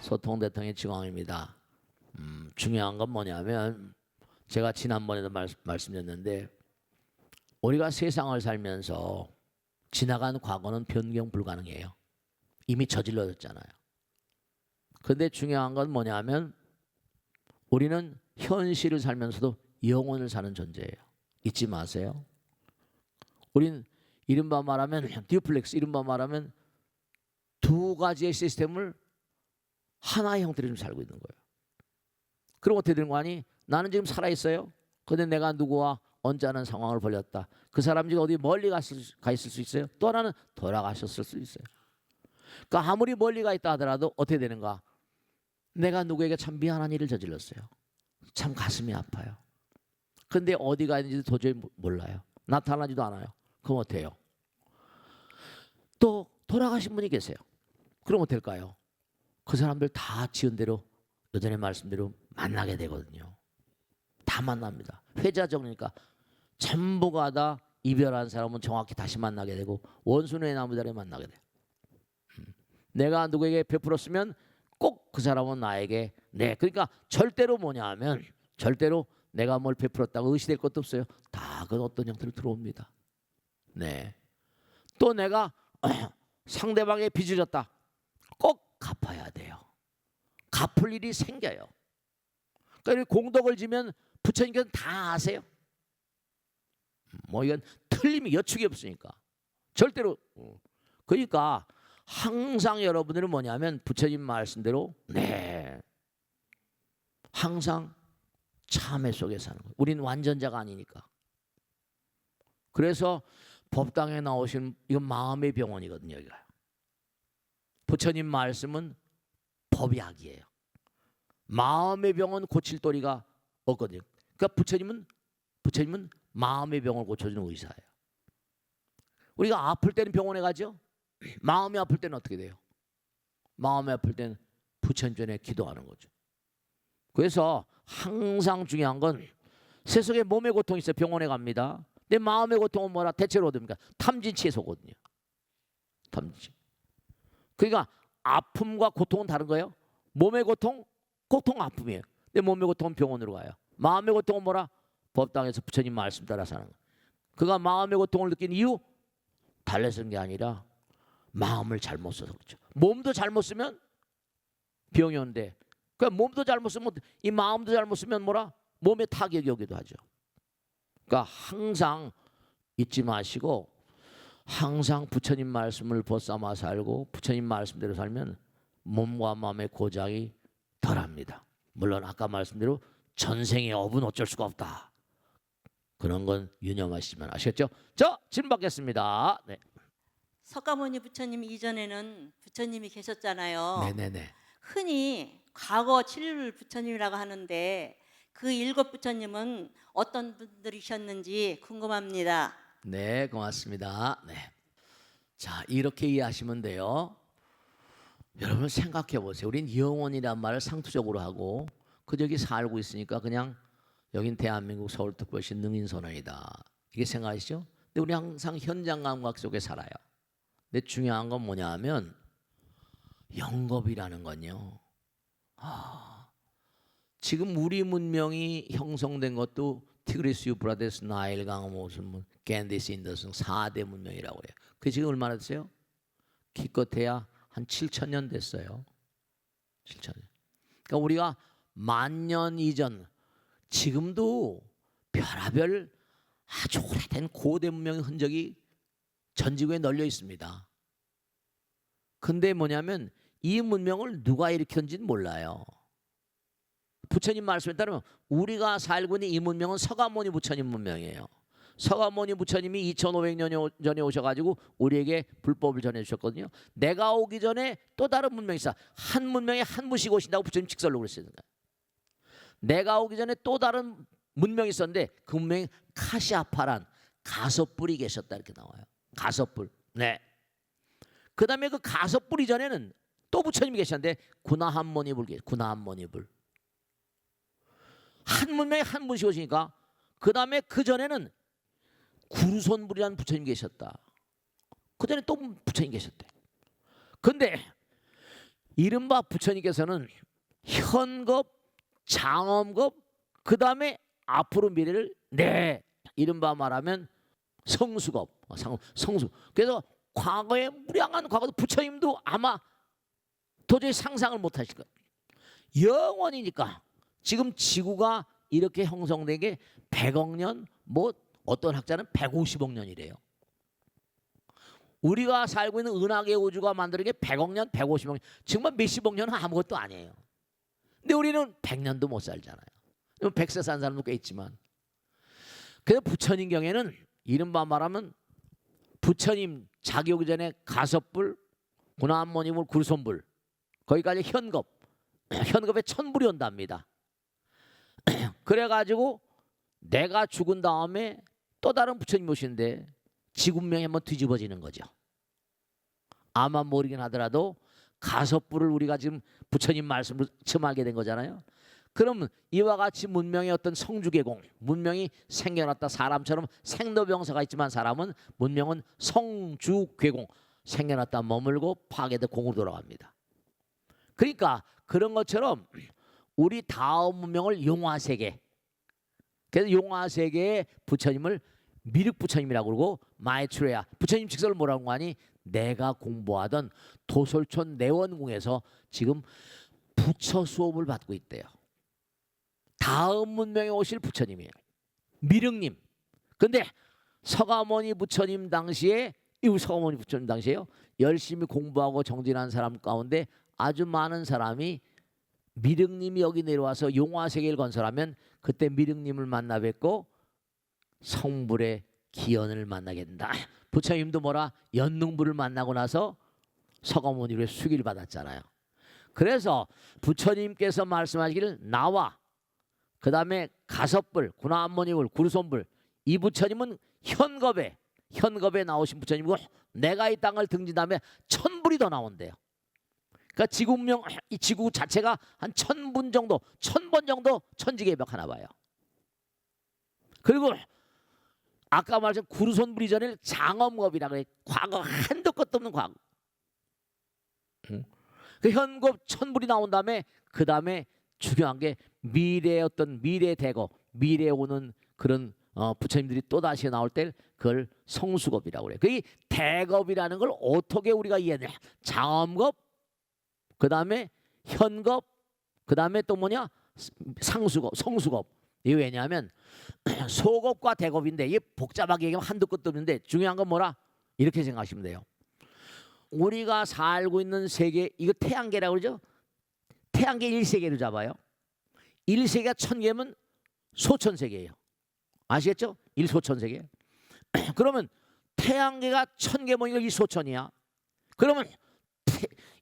소통대통의 지광입니다. 중요한 건 뭐냐면 제가 지난번에도 말씀드렸는데 우리가 세상을 살면서 지나간 과거는 변경 불가능해요. 이미 저질러졌잖아요. 그런데 중요한 건 뭐냐면 우리는 현실을 살면서도 영혼을 사는 존재예요. 잊지 마세요. 우린 이른바 말하면 듀플렉스, 이른바 말하면 두 가지의 시스템을 하나의 형태로 좀 살고 있는 거예요. 그럼 어떻게 되는 거 아니? 나는 지금 살아있어요. 그런데 내가 누구와 언짢은 상황을 벌였다. 그 사람 지금 어디 멀리 가 있을 수 있어요. 또 하나는 돌아가셨을 수 있어요. 그러니까 아무리 멀리 가 있다 하더라도 어떻게 되는가? 내가 누구에게 참 미안한 일을 저질렀어요. 참 가슴이 아파요. 근데 어디가 있는지 도저히 몰라요. 나타나지도 않아요. 그럼 어때요? 또 돌아가신 분이 계세요. 그럼 어떨까요? 그 사람들 다 지은 대로 예전에 말씀대로 만나게 되거든요. 다 만납니다. 회자적이니까 전부가 다 이별한 사람은 정확히 다시 만나게 되고 원수의 나무다리 만나게 돼요. 내가 누구에게 베풀었으면 꼭 그 사람은 나에게 그러니까 절대로 뭐냐 하면 절대로 내가 뭘 베풀었다고 의시될 것도 없어요. 다 그 어떤 형태로 들어옵니다. 또 내가 상대방의 빚을 졌다. 꼭 갚아야 돼요. 갚을 일이 생겨요. 그러니까 공덕을 지면 부처님께서는 다 아세요. 뭐 이건 틀림이 여축이 없으니까 절대로. 그러니까 항상 여러분들은 뭐냐면 부처님 말씀대로 항상 참회 속에 사는 거예요. 우리는 완전자가 아니니까. 그래서 법당에 나오신 이건 마음의 병원이거든요. 여기가. 부처님 말씀은 법약이에요. 마음의 병은 고칠 도리가 없거든요. 그러니까 부처님은 마음의 병을 고쳐주는 의사예요. 우리가 아플 때는 병원에 가죠. 마음이 아플 때는 어떻게 돼요? 마음이 아플 때는 부처님 전에 기도하는 거죠. 그래서 항상 중요한 건 세상에 몸의 고통이 있어요. 병원에 갑니다. 내 마음의 고통은 뭐라? 대체로 어딥니까? 탐진치에서거든요. 탐진치. 그러니까 아픔과 고통은 다른 거예요. 몸의 고통 아픔이에요. 내 몸의 고통은 병원으로 가요. 마음의 고통은 뭐라? 법당에서 부처님 말씀 따라 사는 거예요. 그가 마음의 고통을 느낀 이유 달래서는 게 아니라 마음을 잘못 써서 그렇죠. 몸도 잘못 쓰면 병이 오는데 그러니까 몸도 잘못 쓰면 이 마음도 잘못 쓰면 뭐라? 몸에 타격이 오기도 하죠. 그러니까 항상 잊지 마시고 항상 부처님 말씀을 벗삼아 살고 부처님 말씀대로 살면 몸과 마음의 고장이 덜합니다. 물론 아까 말씀대로 전생의 업은 어쩔 수가 없다. 그런 건 유념하시면 아시겠죠? 자, 질문 받겠습니다. 네. 석가모니 부처님 이전에는 부처님이 계셨잖아요. 네네네. 흔히 과거 7 부처님이라고 하는데 그 7 부처님은 어떤 분들이셨는지 궁금합니다. 네, 고맙습니다. 네. 자, 이렇게 이해하시면 돼요. 여러분 생각해 보세요. 우린 영혼이란 말을 상투적으로 하고 여기 살고 있으니까 그냥 여긴 대한민국 서울특별시 능인선원이다. 이게 생각하시죠? 근데 우리 항상 현장 감각 속에 살아요. 근데 중요한 건 뭐냐 하면 영겁이라는 건요. 지금 우리 문명이 형성된 것도 티그리스 유프라데스 나일 강호 모순문 겐디스 인더스 4대 문명이라고 해요. 그게 지금 얼마나 됐어요? 기껏해야 한 7,000년 됐어요. 7,000년. 그러니까 우리가 10,000년 이전 지금도 별하별 아주 오래된 고대 문명의 흔적이 전 지구에 널려 있습니다. 근데 뭐냐면 이 문명을 누가 일으켰는지는 몰라요. 부처님 말씀에 따르면 우리가 살고 있는 이 문명은 서가모니 부처님 문명이에요. 서가모니 부처님이 2500년 전에 오셔가지고 우리에게 불법을 전해주셨거든요. 내가 오기 전에 또 다른 문명이 있어. 한 문명에 한 분씩 오신다고 부처님 직설로 그랬어요. 내가 오기 전에 또 다른 문명이 있었는데 그 문명이 카시아파란 가섭불이 계셨다 이렇게 나와요. 가섭불. 네. 그 다음에 그 가섭불 이전에는 또 부처님이 계셨는데 구나한모니불 계세요. 구나한모니불. 한 문명에 한 분씩 오시니까 그 다음에 그 전에는 구루손불이라는 부처님 계셨다. 그 전에 또 부처님 계셨대. 근데 이른바 부처님께서는 현겁, 장엄겁, 그 다음에 앞으로 미래를 이른바 말하면 성수겁, 성수. 그래서 과거에 무량한 과거도 부처님도 아마 도저히 상상을 못하실 거예요. 영원이니까. 지금 지구가 이렇게 형성된 게 100억 년, 뭐 어떤 학자는 150억 년이래요. 우리가 살고 있는 은하계 우주가 만드는 게 100억 년, 150억 년. 정말 몇십억 년은 아무것도 아니에요. 근데 우리는 100년도 못 살잖아요. 100세 산 사람도 꽤 있지만. 그래서 부처님 경에는 이른바 말하면 부처님 자기 오기 전에 가섭불, 고난모니불, 굴손불, 거기까지 현겁, 현겁에 천불이 온답니다. 그래가지고 내가 죽은 다음에 또 다른 부처님 오시는데 지구명이 한번 뒤집어지는 거죠. 아마 모르긴 하더라도 가섭불을 우리가 지금 부처님 말씀으로 처음 알게 된 거잖아요. 그러면 이와 같이 문명의 어떤 성주계공, 문명이 생겨났다. 사람처럼 생로병사가 있지만 사람은 문명은 성주계공, 생겨났다 머물고 파괴돼 공으로 돌아갑니다. 그러니까 그런 것처럼 우리 다음 문명을 용화세계, 그래서 용화세계의 부처님을 미륵부처님이라고 그러고 마이트레야, 부처님 직설을 뭐라고 하니 내가 공부하던 도솔촌 내원궁에서 지금 부처 수업을 받고 있대요. 다음 문명에 오실 부처님이에요. 미륵님. 근데 서가모니 부처님 당시에, 이 서가모니 부처님 당시에요, 열심히 공부하고 정진한 사람 가운데 아주 많은 사람이 미륵님이 여기 내려와서 용화세계를 건설하면 그때 미륵님을 만나 뵙고 성불의 기원을 만나게 된다. 부처님도 뭐라 연능불을 만나고 나서 서가모니로 수기를 받았잖아요. 그래서 부처님께서 말씀하시기를 나와 그 다음에 가섭불, 구나암모니불, 구르손불, 이 부처님은 현겁에 나오신 부처님이고 내가 이 땅을 등진 다음에 천불이 더 나온대요. 그러니까 지구명, 이 지구 자체가 한 1000분 정도, 1000번 정도 천지개벽하나 봐요. 그리고 아까 말씀 구르손불 이전에 장엄겁이라 그래. 과거 한도 끝도 없는 과거. 그 현겁 천불이 나온 다음에 그 다음에 중요한 게 미래의 어떤 미래 대거, 미래에 오는 그런 부처님들이 또 다시 나올 때 그걸 성수겁이라고 그래요. 그 대겁이라는 걸 어떻게 우리가 이해하냐? 장엄겁, 그 다음에 현겁, 그 다음에 또 뭐냐? 상수겁, 성수겁. 이게 왜냐하면 소겁과 대겁인데 이게 복잡하게 얘기하면 한도 끝도 없는데 중요한 건 뭐라? 이렇게 생각하시면 돼요. 우리가 살고 있는 세계, 이거 태양계라고 그러죠? 태양계 1세계로 잡아요. 1세계가 1000개면 소천세계예요. 아시겠죠? 1소천세계. 그러면 태양계가 1000개 모이면 1소천이야. 그러면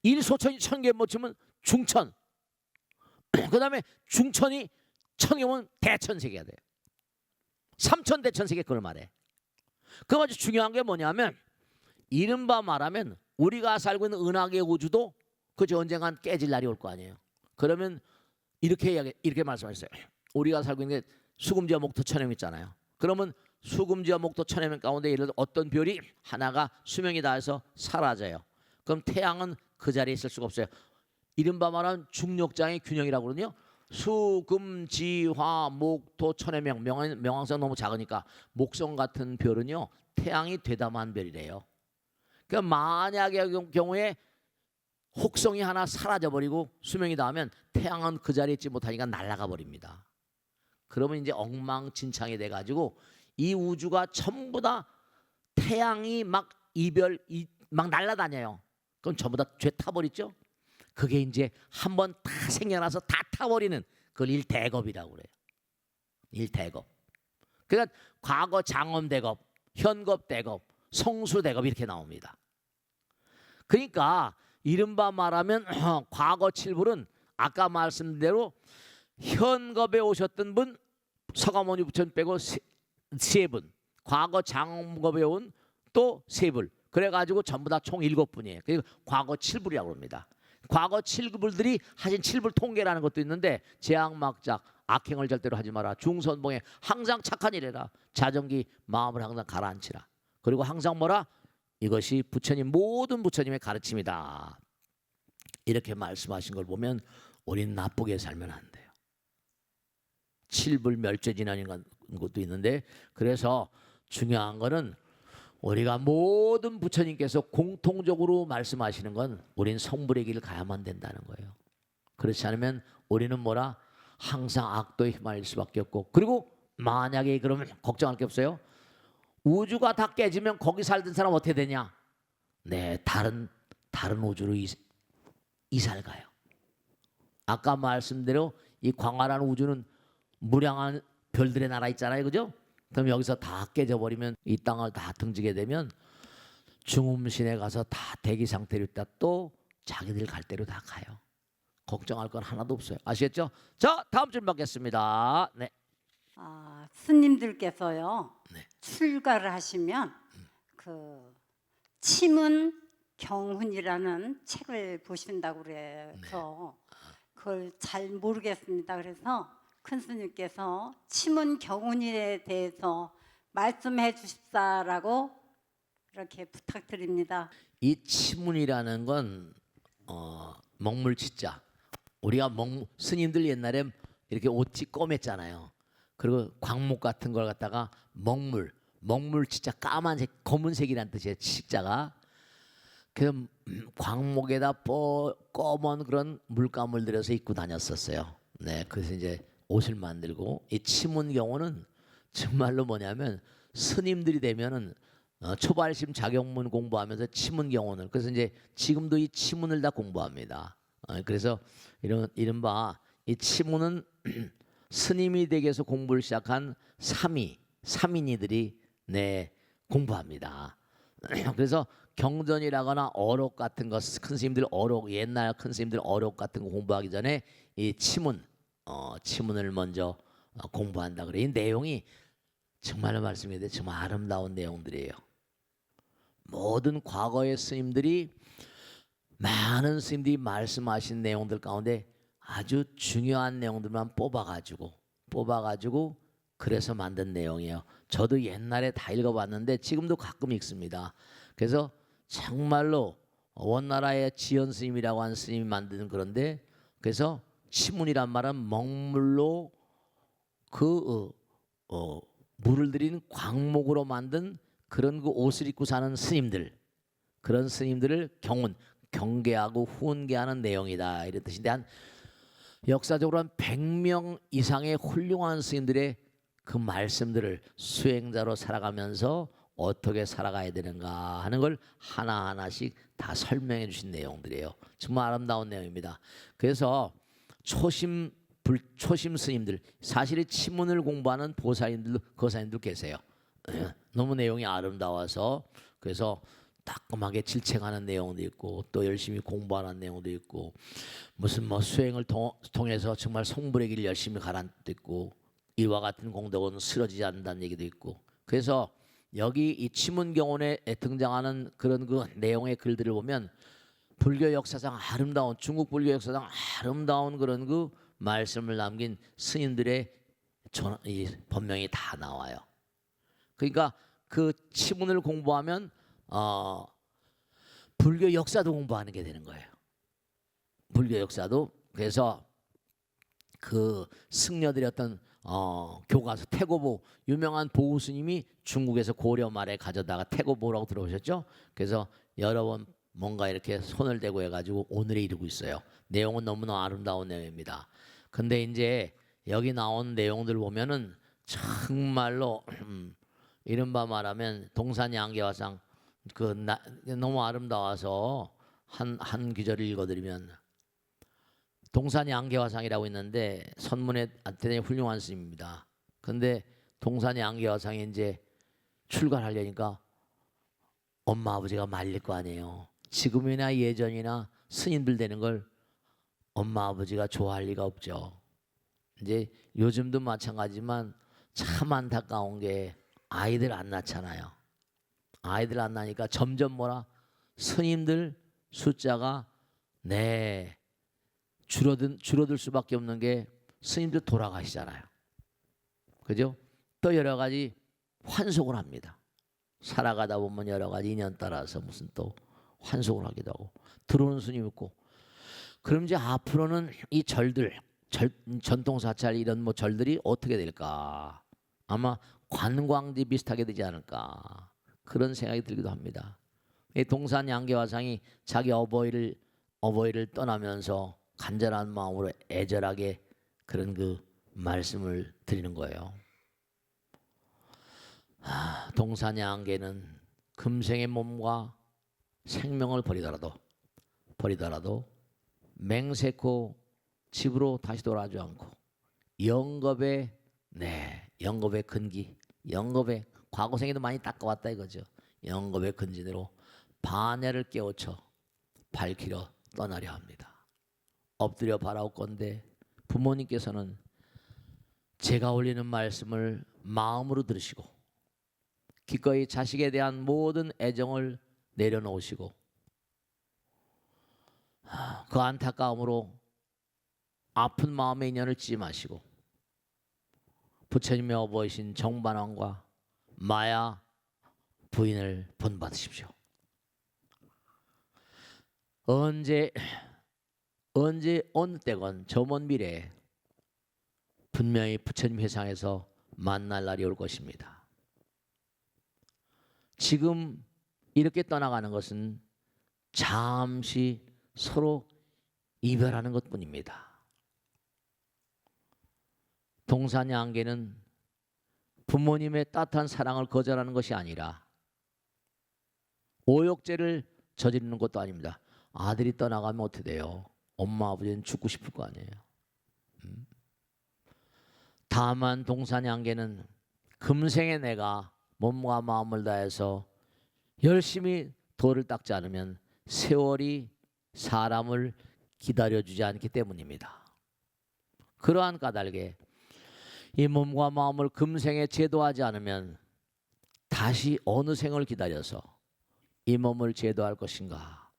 1소천이 1000개 모치면 중천. 그 다음에 중천이 1000개면 대천세계가 돼요. 3000대천세계 그걸 말해. 그 아주 중요한 게 뭐냐면 이른바 말하면 우리가 살고 있는 은하계 우주도 그저 언젠간 깨질 날이 올 거 아니에요. 그러면 이렇게 말씀하셨어요. 우리가 살고 있는 게 수금지와 목토 천hem 있잖아요. 그러면 수금지와 목토 천hem 가운데 예를 들어 어떤 별이 하나가 수명이 다해서 사라져요. 그럼 태양은 그 자리에 있을 수가 없어요. 이른바 말하는 중력장의 균형이라고 그러거든요. 수금지화 목토 천해명, 명왕성 너무 작으니까 목성 같은 별은요 태양이 되담한 별이래요. 그러니까 만약의 경우에 혹성이 하나 사라져버리고 수명이 닿으면 태양은 그 자리에 있지 못하니까 날아가 버립니다. 그러면 이제 엉망진창이 돼가지고 이 우주가 전부 다 태양이 막 막 날아다녀요. 그럼 전부 다 죄 타버리죠. 그게 이제 한번 다 생겨나서 다 타버리는 그걸 일대겁이라고 그래요. 일대겁. 그러니까 과거 장엄대겁, 현겁대겁, 성수대겁 이렇게 나옵니다. 그러니까 이른바 말하면 과거 7불은 아까 말씀대로 현겁에 오셨던 분 서가모니 부처님 빼고 세 분, 과거 장엄겁에 온 또 세 불, 그래가지고 전부 다 총 7분이에요. 그리고 과거 7불이라고 합니다. 과거 7불들이 하신 7불 통계라는 것도 있는데 재앙막작, 악행을 절대로 하지 마라, 중선봉에 항상 착한 일해라, 자정기 마음을 항상 가라앉히라. 그리고 항상 뭐라? 이것이 부처님 모든 부처님의 가르침이다. 이렇게 말씀하신 걸 보면 우린 나쁘게 살면 안 돼요. 칠불멸죄진환인 것도 있는데, 그래서 중요한 거는 우리가 모든 부처님께서 공통적으로 말씀하시는 건 우린 성불의 길을 가야만 된다는 거예요. 그렇지 않으면 우리는 뭐라 항상 악도에 휘말릴 수밖에 없고, 그리고 만약에 그러면 걱정할 게 없어요. 우주가 다 깨지면 거기 살던 사람 어떻게 되냐? 네, 다른 우주로 이사를 가요. 아까 말씀대로 이 광활한 우주는 무량한 별들의 나라 있잖아요, 그죠? 그럼 여기서 다 깨져버리면 이 땅을 다 등지게 되면 중음신에 가서 다 대기 상태로 있다 또 자기들 갈 대로 다 가요. 걱정할 건 하나도 없어요. 아시겠죠? 자, 다음 질문 받겠습니다. 네. 스님들께서요 네. 출가를 하시면 그 치문 경훈이라는 책을 보신다고 그래서 그걸 잘 모르겠습니다. 그래서 큰 스님께서 치문 경훈에 대해서 말씀해 주십사라고 이렇게 부탁드립니다. 이 치문이라는 건 먹물치자. 우리가 스님들 옛날에 이렇게 옷이 검했잖아요. 그리고 광목 같은 걸 갖다가 먹물치자, 까만색 검은색이란 뜻이에요. 치자가. 그래서 광목에다 검은 그런 물감을 들여서 입고 다녔었어요. 네, 그래서 이제 옷을 만들고, 이 치문 경우는 정말로 뭐냐면 스님들이 되면은 초발심 자격문 공부하면서 치문 경우는, 그래서 이제 지금도 이 치문을 다 공부합니다. 그래서 이른바 이 치문은 스님이 되기 위해서 공부를 시작한 삼인이들이 공부합니다. 그래서 경전이라거나 어록 같은 거, 큰 스님들 어록, 옛날 큰 스님들 어록 같은 거 공부하기 전에 이 치문을 먼저 공부한다 그래. 이 내용이 정말로 말씀드려요. 정말 아름다운 내용들이에요. 모든 과거의 스님들이, 많은 스님들이 말씀하신 내용들 가운데 아주 중요한 내용들만 뽑아가지고 그래서 만든 내용이에요. 저도 옛날에 다 읽어봤는데 지금도 가끔 읽습니다. 그래서 정말로 원나라의 지연 스님이라고 하는 스님이 만드는, 그런데 그래서 치문이란 말은 먹물로 물을 들인 광목으로 만든 그런 그 옷을 입고 사는 스님들, 그런 스님들을 경계하고 훈계하는 내용이다, 이런 뜻인데, 한 역사적으로 한 100명 이상의 훌륭한 스님들의 그 말씀들을 수행자로 살아가면서 어떻게 살아가야 되는가 하는 걸 하나하나씩 다 설명해 주신 내용들이에요. 정말 아름다운 내용입니다. 그래서 초심 스님들, 사실은 치문을 공부하는 보살님들, 거사님들 계세요. 너무 내용이 아름다워서 그래서 따끔하게 질책하는 내용도 있고, 또 열심히 공부하는 내용도 있고, 무슨 수행을 통해서 정말 성불의 길 열심히 가라는 뜻도 있고, 이와 같은 공덕은 쓰러지지 않는다는 얘기도 있고. 그래서 여기 이 치문경원에 등장하는 그런 그 내용의 글들을 보면 불교 역사상 아름다운, 중국 불교 역사상 아름다운 그런 그 말씀을 남긴 스님들의 이 법명이 다 나와요. 그러니까 그 치문을 공부하면 불교 역사도 공부하는 게 되는 거예요. 불교 역사도. 그래서 그 승려들이었던 교가서 태고보, 유명한 보우 스님이 중국에서 고려 말에 가져다가 태고보라고 들어오셨죠. 그래서 여러 번 뭔가 이렇게 손을 대고 해가지고 오늘에 이르고 있어요. 내용은 너무나 아름다운 내용입니다. 근데 이제 여기 나온 내용들 보면은 정말로 이른바 말하면 동산양계화상 너무 아름다워서 한 구절을 읽어드리면, 동산양계화상이라고 있는데 선문에 대단히 훌륭한 스님입니다. 근데 동산양계화상에 이제 출가하려니까 엄마 아버지가 말릴 거 아니에요. 지금이나 예전이나 스님들 되는 걸 엄마 아버지가 좋아할 리가 없죠. 이제 요즘도 마찬가지지만 참 안타까운 게 아이들 안 낳잖아요. 아이들 안 낳으니까 점점 뭐라 스님들 숫자가 줄어들 수밖에 없는 게, 스님들 돌아가시잖아요. 그죠? 또 여러 가지 환속을 합니다. 살아가다 보면 여러 가지 인연 따라서 무슨 또 환속을 하기도 하고, 들어오는 스님 있고, 그럼 이제 앞으로는 이 절들, 전통 사찰 이런 뭐 절들이 어떻게 될까? 아마 관광지 비슷하게 되지 않을까? 그런 생각이 들기도 합니다. 이 동산 양계화상이 자기 어버이를 떠나면서 간절한 마음으로 애절하게 그런 그 말씀을 드리는 거예요. 동산 양계는 금생의 몸과 생명을 버리더라도 맹세코 집으로 다시 돌아오지 않고 영겁의 근기, 영겁의 과거생에도 많이 닦아왔다 이거죠. 영겁의 근진으로 반야를 깨우쳐 밝히려 떠나려 합니다. 엎드려 바라옵건대 부모님께서는 제가 올리는 말씀을 마음으로 들으시고 기꺼이 자식에 대한 모든 애정을 내려놓으시고 그 안타까움으로 아픈 마음의 인연을 찢지 마시고 부처님의 어버이신 정반왕과 마야 부인을 본받으십시오. 언제 어느 때건 저 먼 미래에 분명히 부처님 회상에서 만날 날이 올 것입니다. 지금 이렇게 떠나가는 것은 잠시 서로 이별하는 것뿐입니다. 동산양계는 부모님의 따뜻한 사랑을 거절하는 것이 아니라 오욕죄를 저지르는 것도 아닙니다. 아들이 떠나가면 어떻게 돼요? 엄마 아버지는 죽고 싶을 거 아니에요. 다만 동산양계는 금생에 내가 몸과 마음을 다해서 열심히 도를 닦지 않으면 세월이 사람을 기다려주지 않기 때문입니다. 그러한 까닭에 이 몸과 마음을 금생에 제도하지 않으면 다시 어느 생을 기다려서 이 몸을 제도할 것인가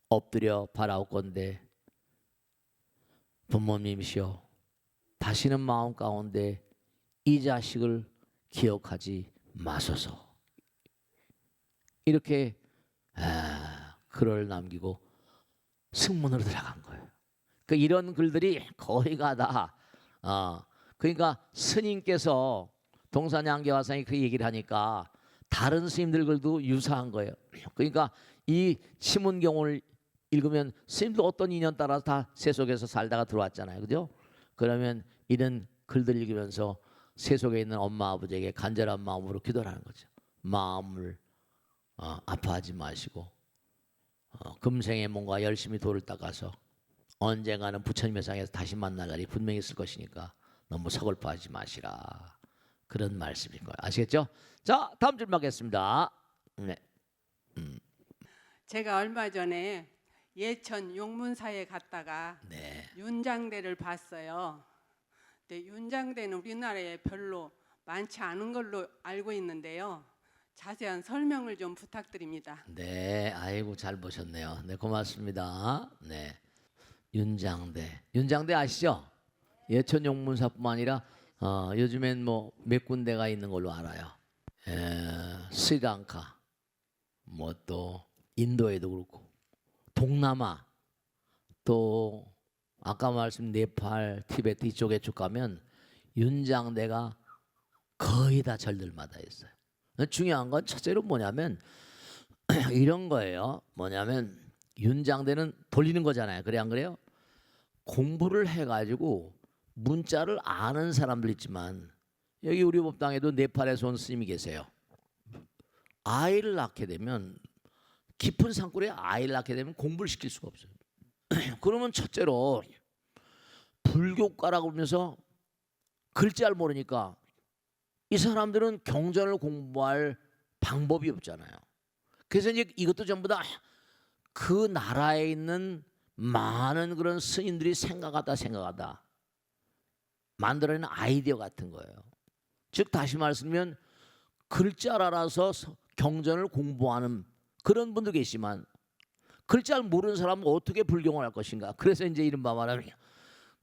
엎드려 바라옵건대 부모님이시여 다시는 마음 가운데 이 자식을 기억하지 마소서. 이렇게 글을 남기고 승문으로 들어간 거예요. 그러니까 이런 글들이 거의가 다 그러니까 스님께서 동산양계화상이 그 얘기를 하니까 다른 스님들 글도 유사한 거예요. 그러니까 이 치문경을 읽으면 스님도 어떤 인연 따라서 다 세속에서 살다가 들어왔잖아요. 그죠? 그러면 이런 글들 읽으면서 세속에 있는 엄마 아버지에게 간절한 마음으로 기도를 하는 거죠. 마음을 아파하지 마시고 금생의 몸과 열심히 도를 닦아서 언젠가는 부처님의 상에서 다시 만날 날이 분명히 있을 것이니까 너무 서글퍼하지 마시라. 그런 말씀인 거예요. 아시겠죠? 자, 다음 질문 하겠습니다. 네. 제가 얼마 전에 예천 용문사에 갔다가 네. 윤장대를 봤어요. 근데 윤장대는 우리나라에 별로 많지 않은 걸로 알고 있는데요. 자세한 설명을 좀 부탁드립니다. 네, 아이고 잘 보셨네요. 네, 고맙습니다. 네, 윤장대 아시죠? 예천 용문사뿐만 아니라 요즘엔 뭐 몇 군데가 있는 걸로 알아요. 스리랑카, 뭐 또 인도에도 그렇고 동남아 또 아까 말씀 네팔, 티베트 이쪽에 쭉 가면 윤장대가 거의 다 절들마다 있어요. 중요한 건 첫째로 뭐냐면 이런 거예요. 뭐냐면 윤장대는 돌리는 거잖아요. 그래 안 그래요? 공부를 해가지고 문자를 아는 사람들 있지만 여기 우리 법당에도 네팔에서 온 스님이 계세요. 아이를 낳게 되면 깊은 산골에 아이를 낳게 되면 공부를 시킬 수가 없어요. 그러면 첫째로 불교과라고 하면서 글자를 모르니까 이 사람들은 경전을 공부할 방법이 없잖아요. 그래서 이제 이것도 전부 다 그 나라에 있는 많은 그런 스님들이 생각하다 만들어낸 아이디어 같은 거예요. 즉 다시 말씀드리면 글자를 알아서 경전을 공부하는 그런 분도 계시지만 글자를 모르는 사람은 어떻게 불경을 할 것인가. 그래서 이제 이른바 말하면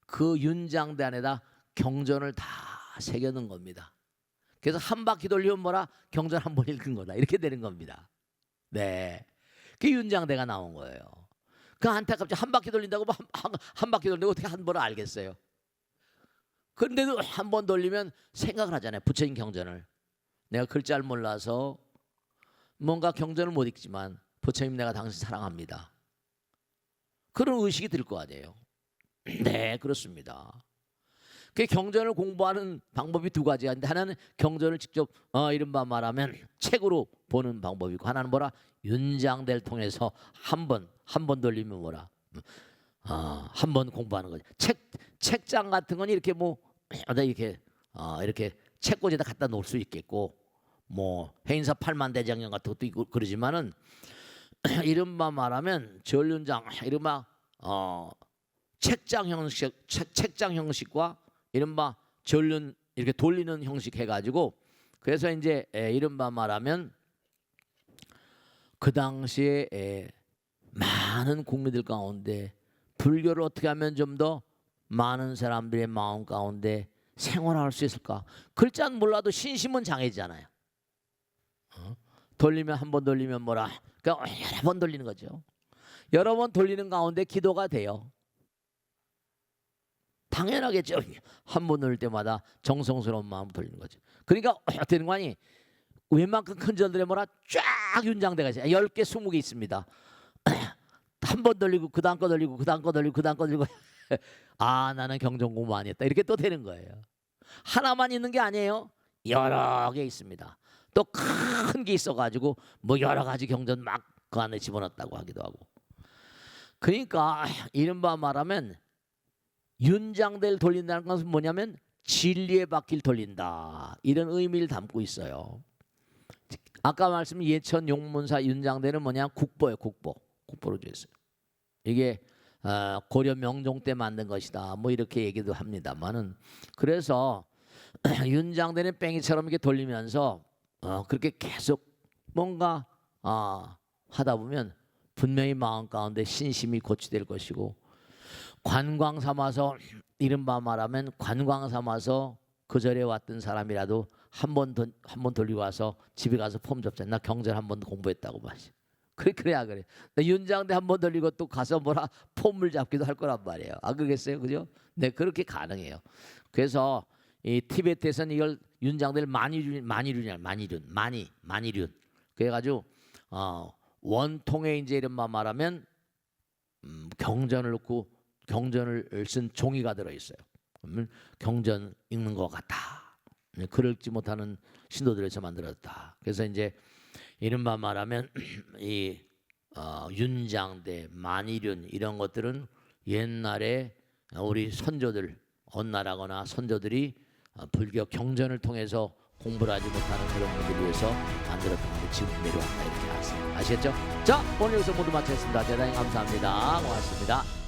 그 윤장대 안에다 경전을 다 새겨놓은 겁니다. 그래서 한 바퀴 돌리면 뭐라 경전 한 번 읽은 거다 이렇게 되는 겁니다. 네, 그 윤장대가 나온 거예요. 그 안타깝죠. 한 바퀴 돌린다고 뭐 한 바퀴 돌리고 어떻게 한 번을 알겠어요. 그런데도 한 번 돌리면 생각을 하잖아요. 부처님 경전을. 내가 글자를 몰라서 뭔가 경전을 못 읽지만 부처님 내가 당신 사랑합니다. 그런 의식이 들 거 아니에요. 네, 그렇습니다. 그 경전을 공부하는 방법이 두 가지가 있는데 하나는 경전을 직접 이른바 말하면 책으로 보는 방법이고 하나는 뭐라 윤장대를 통해서 한 번 돌리면 뭐라 한 번 공부하는 거죠. 책장 같은 건 이렇게 뭐 이렇게 책꽂이에다 갖다 놓을 수 있겠고 뭐 해인사 팔만대장경 같은 것도 있고 그러지만은 이른바 말하면 전륜장 이른바 책장 형식과 이른바 전륜 이렇게 돌리는 형식 해가지고 그래서 이제 이른바 말하면 그 당시에 많은 국민들 가운데 불교를 어떻게 하면 좀 더 많은 사람들의 마음 가운데 생활할 수 있을까? 글자는 몰라도 신심은 장애잖아요. 돌리면 한 번 돌리면 뭐라? 그러니까 여러 번 돌리는 거죠. 여러 번 돌리는 가운데 기도가 돼요. 당연하겠죠. 한 번 돌릴 때마다 정성스러운 마음 돌리는 거죠. 그러니까 어떻게 되는 거 아니? 웬만큼 큰 절들에 뭐라 쫙 윤장대가 있어요. 10개, 20개 있습니다. 한 번 돌리고 그 다음 거 돌리고 그 다음 거 돌리고 그 다음 거 돌리고 아 나는 경전 공부 많이 했다. 이렇게 또 되는 거예요. 하나만 있는 게 아니에요. 여러 개 있습니다. 또 큰 게 있어가지고 뭐 여러 가지 경전 막 그 안에 집어넣었다고 하기도 하고. 그러니까 이른바 말하면 윤장대를 돌린다는 것은 뭐냐면 진리의 바퀴를 돌린다. 이런 의미를 담고 있어요. 아까 말씀드린 예천 용문사 윤장대는 뭐냐 국보예요. 국보로 되어 있어요. 이게 고려 명종 때 만든 것이다. 뭐 이렇게 얘기도 합니다만은 그래서 윤장대는 뺑이처럼 이렇게 돌리면서 그렇게 계속 뭔가 하다 보면 분명히 마음 가운데 신심이 고취될 것이고 관광 삼아서 이른바 말하면 관광 삼아서 그 절에 왔던 사람이라도 한 번 돌리고 와서 집에 가서 폼 접잖아. 나 경전 한 번 공부했다고 말이야. 그래야 그래. 나 윤장대 한 번 돌리고 또 가서 뭐라 폼을 잡기도 할 거란 말이에요. 안 그러겠어요, 그죠? 네, 그렇게 가능해요. 그래서 이 티베트에서는 이걸 윤장대를 만이륜. 그래가지고 원통에 이제 이런 말하면 경전을 넣고 경전을 쓴 종이가 들어 있어요. 그러면 경전 읽는 것 같다. 글을 읽지 못하는 신도들에서 만들었다. 그래서 이제 이른바 말하면 이 윤장대, 만이륜 이런 것들은 옛날에 우리 선조들 언나라거나 선조들이 불교 경전을 통해서 공부를 하지 못하는 그런 분들을 위해서 만들었던 건데 지금 내려왔다 이렇게 아세요. 아시겠죠? 자, 오늘 여기서 모두 마치겠습니다. 대단히 감사합니다. 고맙습니다.